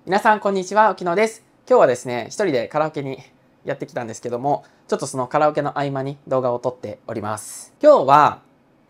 皆さんこんにちは、沖野です。今日はですね、一人でカラオケにやってきたんですけども、ちょっとそのカラオケの合間に動画を撮っております。今日は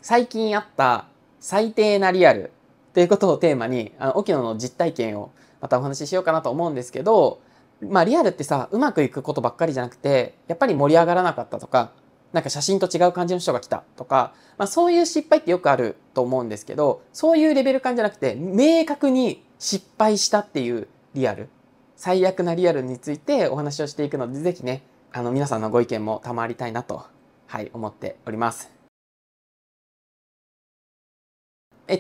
最近あった最低なリアルということをテーマに、沖野の実体験をまたお話ししようかなと思うんですけど、リアルってさ、うまくいくことばっかりじゃなくて、やっぱり盛り上がらなかったとか、なんか写真と違う感じの人が来たとか、そういう失敗ってよくあると思うんですけど、そういうレベル感じゃなくて、明確に失敗したっていうリアル、最悪なリアルについてお話をしていくので、ぜひね、皆さんのご意見も賜りたいなと、思っております。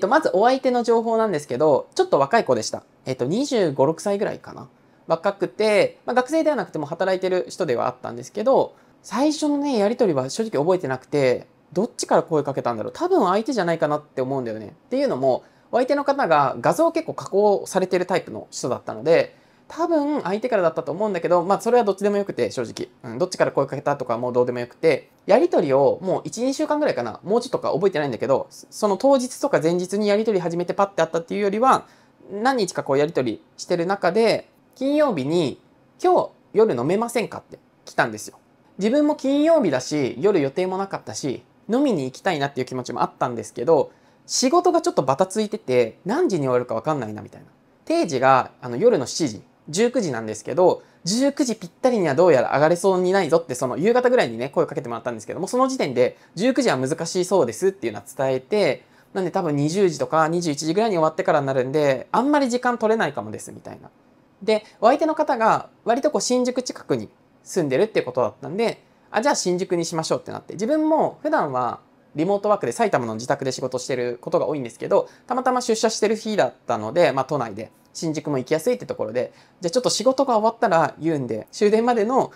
まずお相手の情報なんですけど、ちょっと若い子でした。25、6歳ぐらいかな。若くて、学生ではなくても働いてる人ではあったんですけど、最初のね、やりとりは正直覚えてなくて、どっちから声かけたんだろう。多分相手じゃないかなって思うんだよね。っていうのも、お相手の方が画像を結構加工されてるタイプの人だったので、多分相手からだったと思うんだけど、それはどっちでもよくて、正直。どっちから声かけたとかもうどうでもよくて、やりとりをもう1、2週間ぐらいかな、もうちょっとか覚えてないんだけど、その当日とか前日にやりとり始めてパッてあったっていうよりは、何日かこうやりとりしてる中で、金曜日に、今日夜飲めませんかって来たんですよ。自分も金曜日だし、夜予定もなかったし、飲みに行きたいなっていう気持ちもあったんですけど、仕事がちょっとバタついてて、何時に終わるか分かんないなみたいな。定時が夜の7時、19時なんですけど、19時ぴったりにはどうやら上がれそうにないぞって、その夕方ぐらいにね、声をかけてもらったんですけども、その時点で19時は難しそうですっていうのは伝えて、なんで多分20時とか21時ぐらいに終わってからになるんで、あんまり時間取れないかもですみたいな。で、お相手の方が割とこう新宿近くに住んでるっていうことだったんで、じゃあ新宿にしましょうってなって、自分も普段はリモートワークで埼玉の自宅で仕事してることが多いんですけど、たまたま出社してる日だったので、都内で新宿も行きやすいってところで、じゃあちょっと仕事が終わったら言うんで、終電までの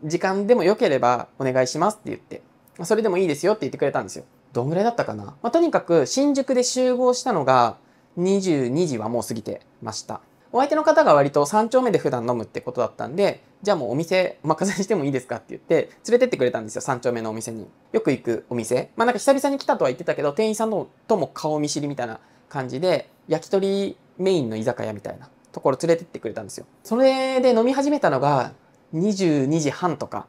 時間でも良ければお願いしますって言って、それでもいいですよって言ってくれたんですよ。どんぐらいだったかな。とにかく新宿で集合したのが22時はもう過ぎてました。お相手の方が割と3丁目で普段飲むってことだったんで、じゃあもうお店お任せしてもいいですかって言って連れてってくれたんですよ、3丁目のお店に。よく行くお店。なんか久々に来たとは言ってたけど、店員さんのとも顔見知りみたいな感じで、焼き鳥メインの居酒屋みたいなところ連れてってくれたんですよ。それで飲み始めたのが22時半とか。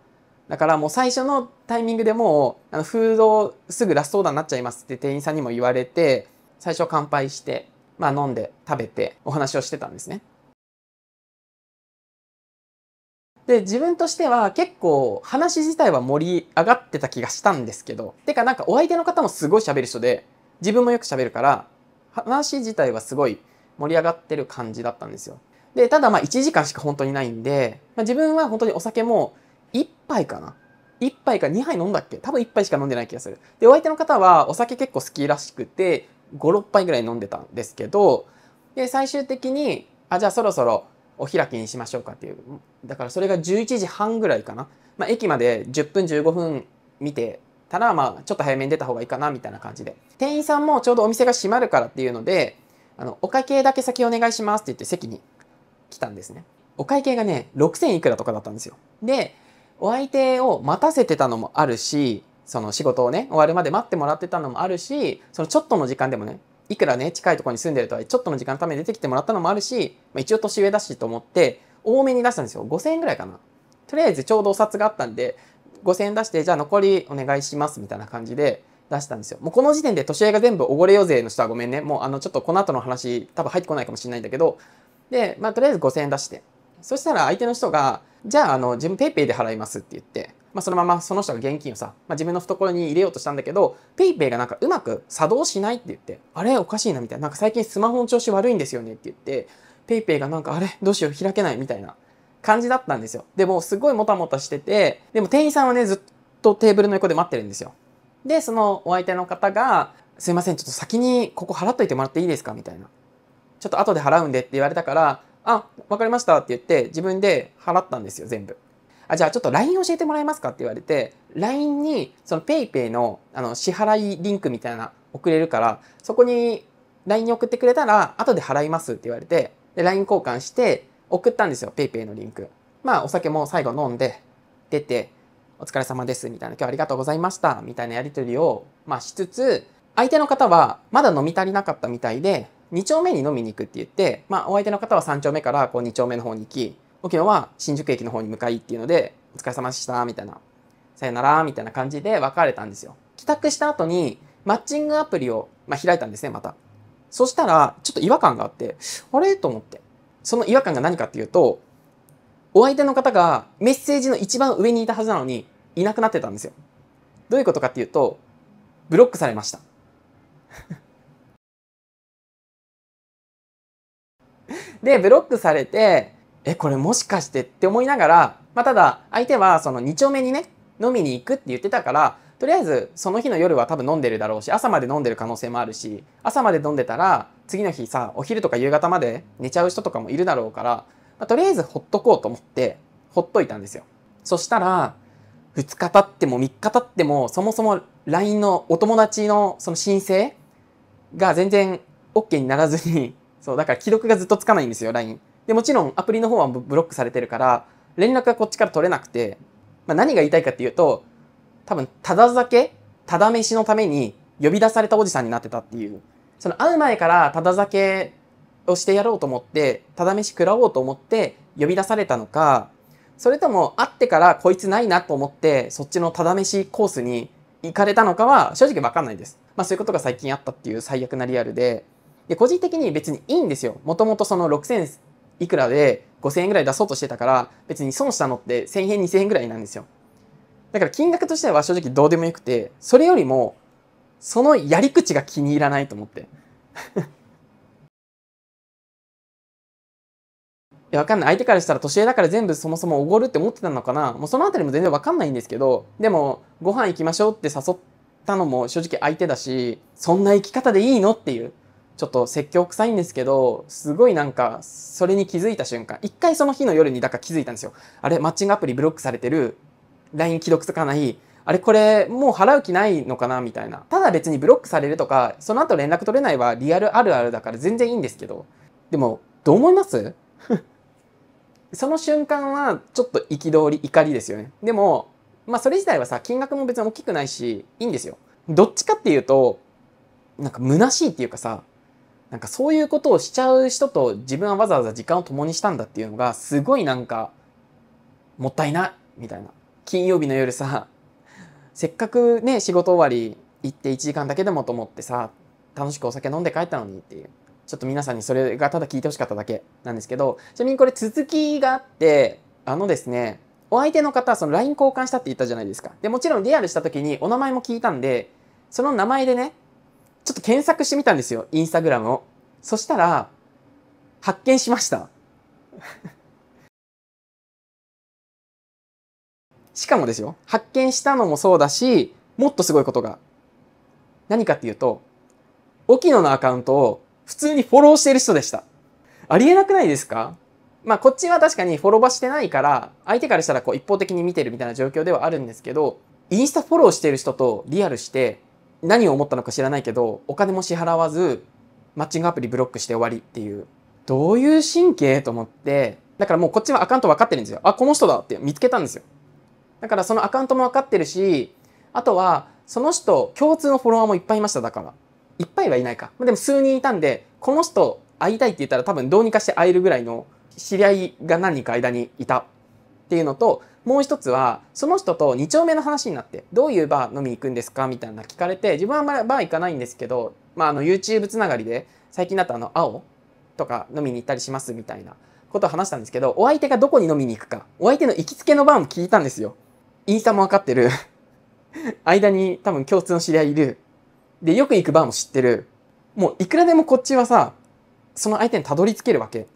だからもう最初のタイミングでもうフードすぐラストオーダーになっちゃいますって店員さんにも言われて、最初乾杯して、飲んで食べてお話をしてたんですね。で、自分としては結構話自体は盛り上がってた気がしたんですけど、てかなんかお相手の方もすごい喋る人で、自分もよく喋るから、話自体はすごい盛り上がってる感じだったんですよ。で、ただ1時間しか本当にないんで、自分は本当にお酒も1杯かな。1杯か2杯飲んだっけ、多分1杯しか飲んでない気がする。で、お相手の方はお酒結構好きらしくて、5、6杯ぐらい飲んでたんですけど、で、最終的に、じゃあそろそろお開きにしましょうかっていう。だからそれが11時半ぐらいかな。駅まで10分15分見てたら、ちょっと早めに出た方がいいかなみたいな感じで。店員さんもちょうどお店が閉まるからっていうので、お会計だけ先お願いしますって言って席に来たんですね。お会計がね、6000いくらとかだったんですよ。で、お相手を待たせてたのもあるし、その仕事をね、終わるまで待ってもらってたのもあるし、そのちょっとの時間でもね、いくらね、近いところに住んでるとはちょっとの時間のために出てきてもらったのもあるし、一応年上だしと思って、多めに出したんですよ。5000円ぐらいかな。とりあえずちょうどお札があったんで、5000円出して、じゃあ残りお願いしますみたいな感じで出したんですよ。もうこの時点で年上が全部おごれよ税の人はごめんね。もうちょっとこの後の話多分入ってこないかもしれないんだけど、で、とりあえず5000円出して。そしたら相手の人が、じゃあ自分 PayPay で払いますって言って、そのままその人が現金をさ、自分の懐に入れようとしたんだけど、PayPay がなんかうまく作動しないって言って、あれおかしいなみたいな。なんか最近スマホの調子悪いんですよねって言って、PayPay がなんかあれどうしよう開けないみたいな感じだったんですよ。でもすごいもたもたしてて、でも店員さんはね、ずっとテーブルの横で待ってるんですよ。で、そのお相手の方が、すいません、ちょっと先にここ払っといてもらっていいですかみたいな。ちょっと後で払うんでって言われたから、わかりましたって言って自分で払ったんですよ、全部。じゃあちょっと LINE 教えてもらえますかって言われて、LINE にその PayPay の支払いリンクみたいな送れるから、そこに LINE に送ってくれたら後で払いますって言われて、で LINE 交換して送ったんですよ、PayPay のリンク。お酒も最後飲んで出て、お疲れ様ですみたいな、今日はありがとうございましたみたいなやり取りをしつつ、相手の方はまだ飲み足りなかったみたいで、2丁目に飲みに行くって言って、まあお相手の方は3丁目からこう2丁目の方に行き、沖野は新宿駅の方に向かいっていうので、お疲れ様でしたみたいな、さよならみたいな感じで別れたんですよ。帰宅した後にマッチングアプリを、開いたんですね、また。そしたらちょっと違和感があって、あれと思って。その違和感が何かっていうと、お相手の方がメッセージの一番上にいたはずなのにいなくなってたんですよ。どういうことかっていうと、ブロックされました。で、ブロックされて、これもしかしてって思いながら、ただ相手はその2丁目にね、飲みに行くって言ってたから、とりあえずその日の夜は多分飲んでるだろうし、朝まで飲んでる可能性もあるし、朝まで飲んでたら次の日さ、お昼とか夕方まで寝ちゃう人とかもいるだろうから、とりあえずほっとこうと思ってほっといたんですよ。そしたら2日経っても3日経っても、そもそも LINE のお友達のその申請が全然 OK にならずに、そうだから既読がずっとつかないんですよ、 LINE で。もちろんアプリの方はブロックされてるから連絡がこっちから取れなくて、何が言いたいかっていうと、多分ただ酒ただ飯のために呼び出されたおじさんになってたっていう。その会う前からただ酒をしてやろうと思って、ただ飯食らおうと思って呼び出されたのか、それとも会ってからこいつないなと思ってそっちのただ飯コースに行かれたのかは正直分かんないです。そういうことが最近あったっていう最悪なリアルで、個人的に別にいいんですよ。もともとその6000いくらで5000円ぐらい出そうとしてたから、別に損したのって1000円2000円ぐらいなんですよ。だから金額としては正直どうでもよくて、それよりもそのやり口が気に入らないと思って。わかんない。相手からしたら年上だから全部そもそもおごるって思ってたのかな。もうそのあたりも全然わかんないんですけど、でもご飯行きましょうって誘ったのも正直相手だし、そんな生き方でいいのっていう、ちょっと説教臭いんですけど、すごいなんかそれに気づいた瞬間、一回その日の夜にだから気づいたんですよ。あれ、マッチングアプリブロックされてる、 LINE 既読つかない、あれこれもう払う気ないのかなみたいな。ただ別にブロックされるとかその後連絡取れないはリアルあるあるだから全然いいんですけど、でもどう思います？その瞬間はちょっと憤り怒りですよね。でもそれ自体はさ、金額も別に大きくないしいいんですよ。どっちかっていうとなんか虚しいっていうかさ、なんかそういうことをしちゃう人と自分はわざわざ時間を共にしたんだっていうのがすごいなんかもったいないみたいな。金曜日の夜さ、せっかくね仕事終わり行って1時間だけでもと思ってさ、楽しくお酒飲んで帰ったのにっていう。ちょっと皆さんにそれがただ聞いてほしかっただけなんですけど、ちなみにこれ続きがあって、ですね、お相手の方、その LINE 交換したって言ったじゃないですか。で、もちろんリアルした時にお名前も聞いたんで、その名前でね、ちょっと検索してみたんですよ、インスタグラムを。そしたら、発見しました。しかもですよ、発見したのもそうだし、もっとすごいことが。何かっていうと、沖野のアカウントを普通にフォローしている人でした。ありえなくないですか？こっちは確かにフォローはしてないから、相手からしたらこう一方的に見てるみたいな状況ではあるんですけど、インスタフォローしてる人とリアルして、何を思ったのか知らないけど、お金も支払わず、マッチングアプリブロックして終わりっていう。どういう神経と思って、だからもうこっちはアカウント分かってるんですよ。あ、この人だって見つけたんですよ。だからそのアカウントも分かってるし、あとは、その人共通のフォロワーもいっぱいいました。だから。いっぱいはいないか。でも数人いたんで、この人会いたいって言ったら多分どうにかして会えるぐらいの知り合いが何人か間にいたっていうのと、もう一つはその人と2丁目の話になって、どういうバー飲みに行くんですかみたいな聞かれて、自分はバー行かないんですけど、YouTube つながりで最近だと青とか飲みに行ったりしますみたいなことを話したんですけど、お相手がどこに飲みに行くか、お相手の行きつけのバーも聞いたんですよ。インスタも分かってる間に多分共通の知り合いいる。で、よく行くバーも知ってる。もういくらでもこっちはさ、その相手にたどり着けるわけ。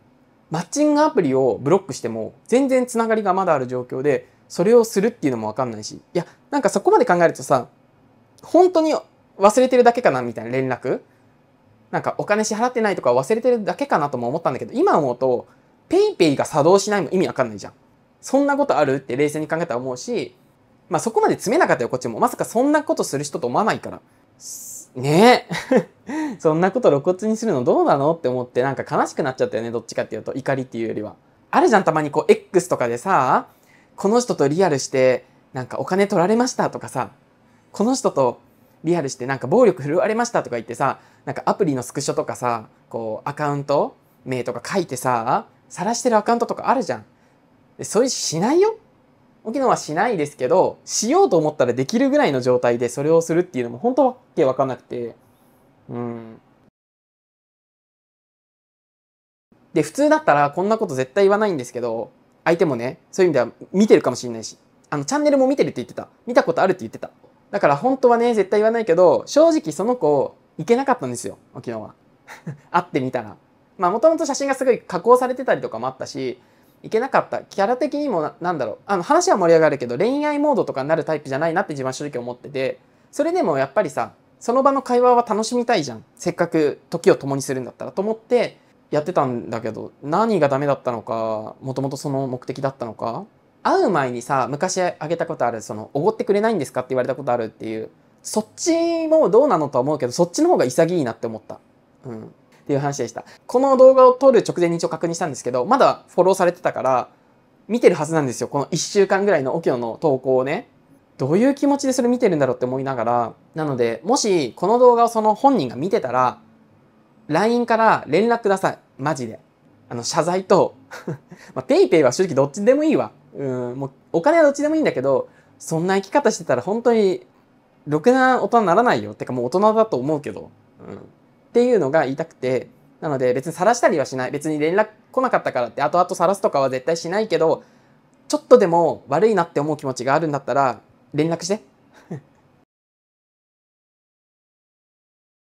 マッチングアプリをブロックしても全然つながりがまだある状況で、それをするっていうのも分かんないし、いや、なんかそこまで考えるとさ、本当に忘れてるだけかなみたいな連絡、なんかお金支払ってないとか忘れてるだけかなとも思ったんだけど、今思うと PayPay が作動しないも意味わかんないじゃん。そんなことあるって冷静に考えたら思うし、そこまで詰めなかったよこっちも。まさかそんなことする人と思わないからねえそんなこと露骨にするのどうなのって思って、なんか悲しくなっちゃったよね。どっちかっていうと怒りっていうよりは。あるじゃん、たまにこう X とかでさ、この人とリアルしてなんかお金取られましたとかさ、この人とリアルしてなんか暴力振るわれましたとか言ってさ、なんかアプリのスクショとかさ、こうアカウント名とか書いてさ、晒してるアカウントとかあるじゃん。でそういうしないよ。沖野はしないですけど、しようと思ったらできるぐらいの状態でそれをするっていうのも本当わけわかんなくて。うん。で、普通だったらこんなこと絶対言わないんですけど、相手もね、そういう意味では見てるかもしれないし、チャンネルも見てるって言ってた。見たことあるって言ってた。だから本当はね、絶対言わないけど、正直その子、いけなかったんですよ、沖縄は。会ってみたら。まあ、もともと写真がすごい加工されてたりとかもあったし、いけなかった。キャラ的にもなんだろう。話は盛り上がるけど、恋愛モードとかになるタイプじゃないなって自分は正直思ってて、それでもやっぱりさ、その場の会話は楽しみたいじゃん。せっかく時を共にするんだったらと思ってやってたんだけど、何がダメだったのか、もともとその目的だったのか。会う前にさ、昔あげたことある、おごってくれないんですかって言われたことあるっていう、そっちもどうなのとは思うけど、そっちの方が潔いなって思った。うん。っていう話でした。この動画を撮る直前に一応確認したんですけど、まだフォローされてたから、見てるはずなんですよ。この1週間ぐらいの沖野の投稿をね。どういう気持ちでそれ見てるんだろうって思いながら、なので、もしこの動画をその本人が見てたら、LINE から連絡ください。マジで。謝罪と、まあ、ペイペイは正直どっちでもいいわ。もうお金はどっちでもいいんだけど、そんな生き方してたら本当に、ろくな大人にならないよ。てかもう大人だと思うけど。っていうのが言いたくて、なので別に晒したりはしない。別に連絡来なかったからって後々晒すとかは絶対しないけど、ちょっとでも悪いなって思う気持ちがあるんだったら連絡して。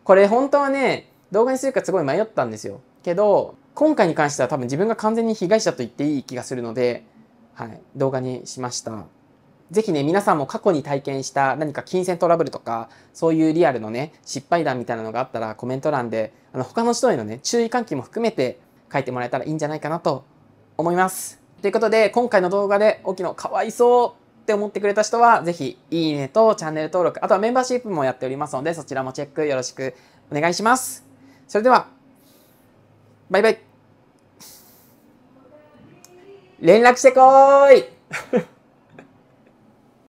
これ本当はね、動画にするかすごい迷ったんですよ。けど、今回に関しては多分自分が完全に被害者と言っていい気がするので、はい、動画にしました。ぜひね、皆さんも過去に体験した何か金銭トラブルとか、そういうリアルのね、失敗談みたいなのがあったらコメント欄で、他の人へのね、注意喚起も含めて書いてもらえたらいいんじゃないかなと思います。ということで、今回の動画で沖野かわいそうって思ってくれた人は、ぜひいいねとチャンネル登録、あとはメンバーシップもやっておりますので、そちらもチェックよろしくお願いします。それでは、バイバイ。連絡してこーい